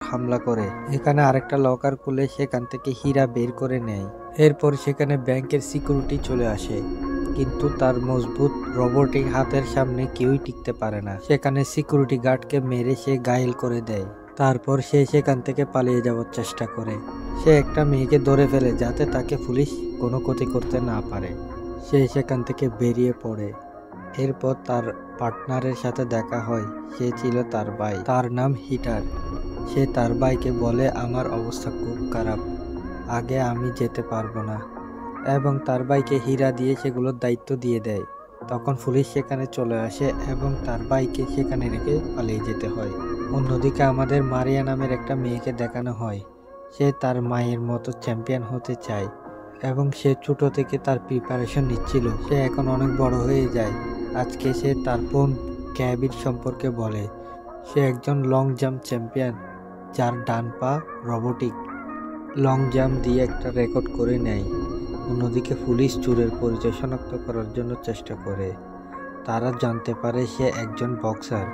হামলা করে। এখানে আরেকটা লকার খুলে সেখান থেকে হীরা বের করে নেয়। এরপর সেখানে ব্যাংকের সিকিউরিটি চলে আসে, কিন্তু তার মজবুত রোবটিক হাতের সামনে কেউই টিকতে পারে না। সেখানে সিকিউরিটি গার্ডকে মেরে সে ঘায়েল করে দেয়। তারপর সে সেখান থেকে পালিয়ে যাওয়ার চেষ্টা করে। সে একটা মেয়েকে ধরে ফেলে যাতে তাকে পুলিশ কোনো ক্ষতি করতে না পারে। সে সেখান থেকে বেরিয়ে পড়ে। এরপর তার পার্টনারের সাথে দেখা হয়। সে ছিল তার ভাই, তার নাম হিটার। সে তার ভাইকে বলে, আমার অবস্থা খুব খারাপ, আগে আমি যেতে পারবো না, এবং তার ভাইকে হীরা দিয়ে সেগুলোর দায়িত্ব দিয়ে দেয়। তখন পুলিশ সেখানে চলে আসে এবং তার ভাইকে সেখানে রেখে পালিয়ে যেতে হয়। অন্যদিকে আমাদের মারিয়া নামের একটা মেয়েকে দেখানো হয়। সে তার মায়ের মতো চ্যাম্পিয়ন হতে চায় এবং সে ছোট থেকে তার প্রিপারেশন নিচ্ছিল। সে এখন অনেক বড় হয়ে যায়। আজকে সে তার বোন গ্যাবির সম্পর্কে বলে। সে একজন লং জাম্প চ্যাম্পিয়ন, যার ডান পা রোবটিক। লং জাম্প দিয়ে একটা রেকর্ড করে নেয়। অন্যদিকে পুলিশ চোরের পরিচয় শনাক্ত করার জন্য চেষ্টা করে। তারা জানতে পারে সে একজন বক্সার।